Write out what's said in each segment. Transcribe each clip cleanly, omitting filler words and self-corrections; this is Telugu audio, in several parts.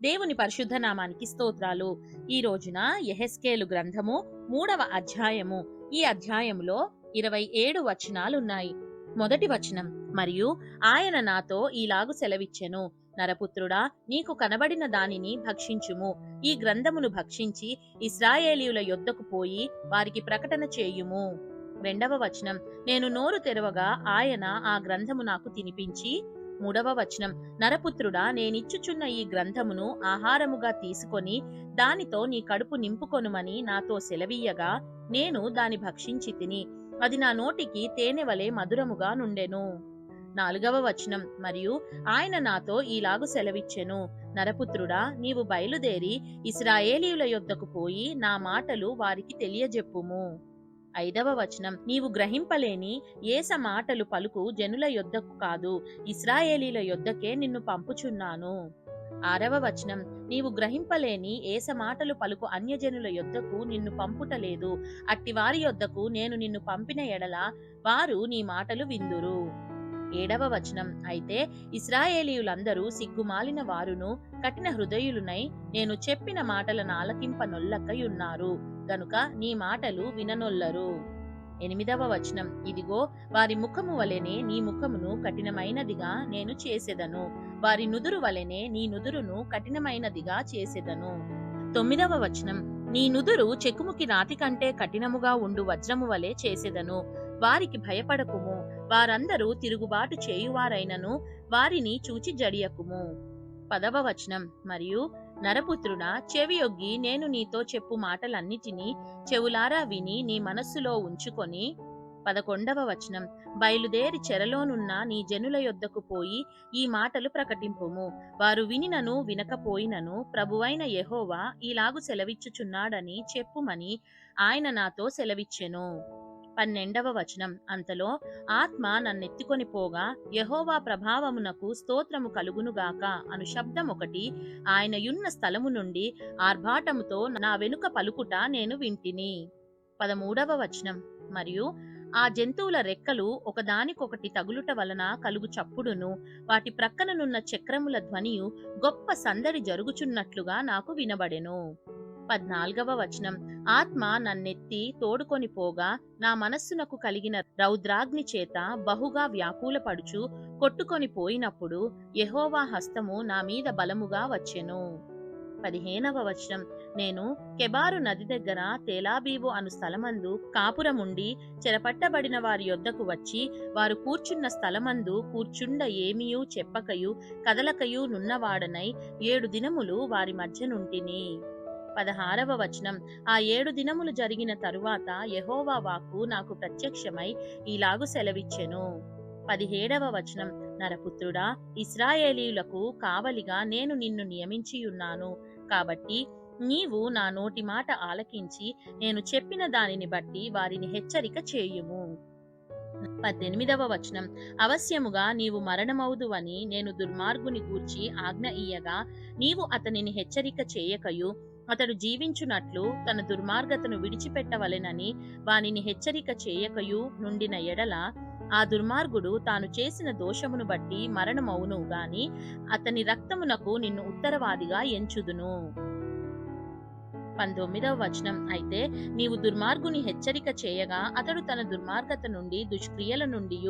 దేవుని పరిశుద్ధ నామానికి స్తోత్రాలు. ఈ రోజున యెహెజ్కేలు గ్రంథము 3వ అధ్యాయము. ఈ అధ్యాయములో 27 వచనాలున్నాయి. మొదటి వచనం, మరియు ఆయన నాతో ఈలాగు సెలవిచ్చెను, నరపుత్రుడా, నీకు కనబడిన దానిని భక్షించుము. ఈ గ్రంథమును భక్షించి ఇశ్రాయేలీయుల యొద్దకు పోయి వారికి ప్రకటన చేయుము. రెండవ వచనం, నేను నోరు తెరవగా ఆయన ఆ గ్రంథము నాకు తినిపించి. మూడవ వచనం, నరపుత్రుడా, నేనిచ్చుచున్న ఈ గ్రంథమును ఆహారముగా తీసుకొని దానితో నీ కడుపు నింపుకొనుమని నాతో సెలవీయగా నేను దాని భక్షించి తిని అది నా నోటికి తేనె వలె మధురముగా నుండెను. నాలుగవ వచనం, మరియు ఆయన నాతో ఈలాగు సెలవిచ్చెను, నరపుత్రుడా, నీవు బయలుదేరి ఇశ్రాయేలీయుల యొద్దకు పోయి నా మాటలు వారికి తెలియజెప్పుము. ఐదవ వచనం, నీవు గ్రహింపలేని ఏస మాటలు పలుకు జనుల యొద్దకు కాదు, ఇశ్రాయేలీల యొద్దకే నిన్ను పంపుచున్నాను. ఆరవ వచనం, నీవు గ్రహింపలేని ఏస మాటలు పలుకు అన్యజనుల యొద్దకు నిన్ను పంపుటలేదు, అట్టి వారి యొద్దకు నేను నిన్ను పంపిన ఎడల వారు నీ మాటలు విందురు. ఏడవ వచనం, అయితే ఇశ్రాయేలీయులందరూ సిగ్గుమాలిన వారును కఠిన హృదయులునై నేను చెప్పిన మాటలను ఆలకింపనొల్లకయున్నారు గనుక నీ మాటలు విననొల్లరు. ఎనిమిదవ వచనం, ఇదిగో వారి ముఖము వలెనే నీ ముఖమును కఠినమైనదిగా నేను చేసెదను, వారి నుదురు వలెనే నీ నుదురును కఠినమైనదిగా చేసెదను. తొమ్మిదవ వచనం, నీ నుదురు చెకుముకి రాతి కంటే కఠినముగా ఉండు వజ్రము వలె చేసెదను, వారికి భయపడకుము, వారందరూ తిరుగుబాటు చేయువారైనను వారిని చూచి జడియకుము. పదవ వచనం, మరియు నరపుత్రుడా, చెవియొగ్గి నేను నీతో చెప్పు మాటలన్నిటినీ చెవులారా విని నీ మనస్సులో ఉంచుకొని. 11వ వచనం, బయలుదేరి చెరలోనున్న నీ జనుల యొద్దకు పోయి ఈ మాటలు ప్రకటింపుము, వారు వినినను వినకపోయినను ప్రభువైన యెహోవా ఈలాగు సెలవిచ్చుచున్నాడని చెప్పుమని ఆయన నాతో సెలవిచ్చెను. 12వ వచనం, అంతలో ఆత్మ నన్నెత్తుకొని పోగా యెహోవా ప్రభావమునకు స్తోత్రము కలుగునుగాక అను శబ్దం ఒకటి ఆయన యున్న స్థలము నుండి ఆర్భాటముతో నా వెనుక పలుకుట నేను వింటిని. 13వ వచనం, మరియు ఆ జంతువుల రెక్కలు ఒకదానికొకటి తగులుట వలన కలుగు చప్పుడును వాటి ప్రక్కననున్న చక్రముల ధ్వనియు గొప్ప సందడి జరుగుచున్నట్లుగా నాకు వినబడెను. 14వ వచనం, ఆత్మ నన్నెత్తి తోడుకొని పోగా నా మనస్సునకు కలిగిన రౌద్రాగ్ని చేత బహుగా వ్యాకులపడుచు కొట్టుకొని పోయినప్పుడు యెహోవా హస్తము నా మీద బలముగా వచ్చెను. 15వ వచనం, నేను కెబారు నది దగ్గర తేలాబీబు అను స్థలమందు కాపురముండి చెరపట్టబడిన వారి యొద్దకు వచ్చి వారు కూర్చున్న స్థలమందు కూర్చుండ ఏమియూ చెప్పకయు కదలకయు నున్నవాడనై 7 దినములు వారి మధ్య నుంటిని. 16వ వచనం, ఆ 7 దినములు జరిగిన తరువాత యెహోవా వాక్కు నాకు ప్రత్యక్షమై ఈలాగు సెలవిచ్చెను. 17వ వచనం, నరపుత్రుడా, ఇశ్రాయేలీయులకు కావలిగా నేను నిన్ను నియమించియున్నాను, కాబట్టి నీవు నా నోటి మాట ఆలకించి నేను చెప్పిన దానిని బట్టి వారిని హెచ్చరిక చేయుము. 18వ వచనం, అవశ్యముగా నీవు మరణమవుదువని నేను దుర్మార్గుని గూర్చి ఆజ్ఞ ఇయ్యగా నీవు అతనిని హెచ్చరిక చేయకయు అతడు జీవించునట్లు తన దుర్మార్గతను విడిచిపెట్టవలెనని వానిని హెచ్చరిక చేయకయు నుండిన ఎడల ఆ దుర్మార్గుడు తాను చేసిన దోషమును బట్టి మరణమవును గాని అతని రక్తమునకు నిన్ను ఉత్తరవాదిగా ఎంచుదును. 19వ వచనం, అయితే నీవు దుర్మార్గుని హెచ్చరిక చేయగా అతడు తన దుర్మార్గత నుండి దుష్క్రియల నుండి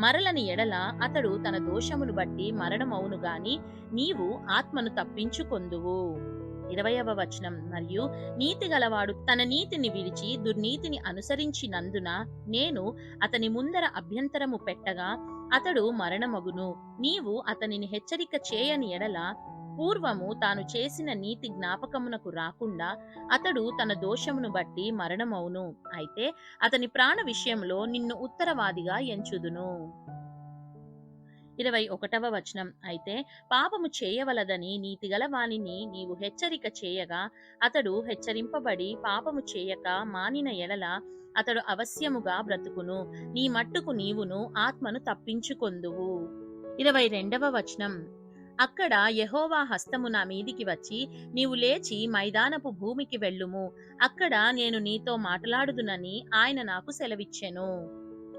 మరలని ఎడల అతడు తన దోషమును బట్టి మరణమవును గాని నీవు ఆత్మను తప్పించుకొందువు. 20వ వచనం, మరియు నీతి గలవాడు తన నీతిని విడిచి దుర్నీతిని అనుసరించినందున నేను అతని ముందర అభ్యంతరము పెట్టగా అతడు మరణమగును, నీవు అతనిని హెచ్చరిక చేయని ఎడల పూర్వము తాను చేసిన నీతి జ్ఞాపకమునకు రాకుండా అతడు తన దోషమును బట్టి మరణమవును, అయితే అతని ప్రాణ విషయంలో నిన్ను ఉత్తరవాదిగా ఎంచుదును. 21వ వచనం, అయితే పాపము చేయవలదని నీతిగల వానిని నీవు హెచ్చరిక చేయగా అతడు హెచ్చరింపబడి పాపము చేయక మానిన ఎడల అతడు అవశ్యముగా బ్రతుకును, నీ మట్టుకు నీవును ఆత్మను తప్పించుకొందువు. 22వ వచనం, అక్కడ యెహోవా హస్తము నా మీదికి వచ్చి, నీవు లేచి మైదానపు భూమికి వెళ్ళుము, అక్కడ నేను నీతో మాట్లాడుదునని ఆయన నాకు సెలవిచ్చెను.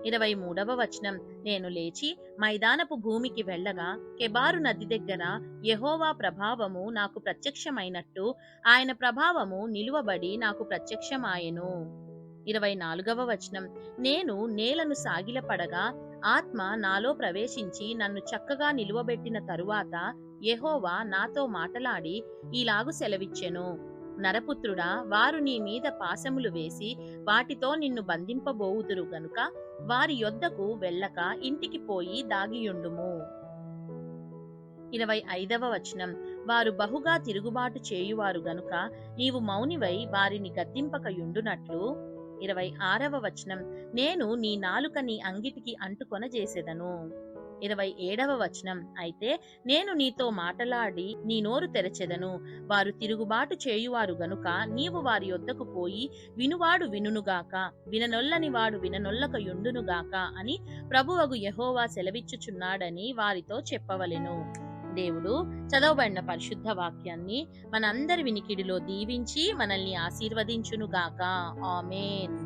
23వ వచనం. నేను లేచి మైదానపు భూమికి వెళ్ళగా కెబారు నది దగ్గర యెహోవా ప్రభావము నాకు ప్రత్యక్షమైనట్టు ఆయన ప్రభావము నిలువబడి నాకు ప్రత్యక్షమాయెను. 24వ వచనం. నేను నేలను సాగిలపడగా ఆత్మ నాలో ప్రవేశించి నన్ను చక్కగా నిలువబెట్టిన తరువాత యెహోవా నాతో మాటలాడి ఈలాగు సెలవిచ్చెను. నరపుత్రుడా, వారు నీ మీద పాశములు వేసి వాటితో నిన్ను బంధింపబోవుదురు గనుక వారి యొద్దకు వెళ్ళక ఇంటికి పోయి దాగియుండుము. 25వ వచనం. వారు బహుగా తిరుగుబాటు చేయువారు గనుక నీవు మౌనివై వారిని గద్దింపకయుండునట్లు. 26వ వచనం. నేను నీ నాలుక నీ అంగిటికి అంటుకొనజేసెదను. 27వ వచనం. అయితే నేను నీతో మాటలాడి నీ నోరు తెరచెదను, వారు తిరుగుబాటు చేయువారు గనుక నీవు వారి యొద్దకు పోయి వినువాడు వినుగాక, విననొల్లని వాడు విననొల్లకయుండునుగాక అని ప్రభువగు యెహోవా సెలవిచ్చుచున్నాడని వారితో చెప్పవలెను. దేవుడు చదవబడిన పరిశుద్ధ వాక్యాన్ని మనందరి వినికిడిలో దీవించి మనల్ని ఆశీర్వదించునుగాక. ఆమేన్.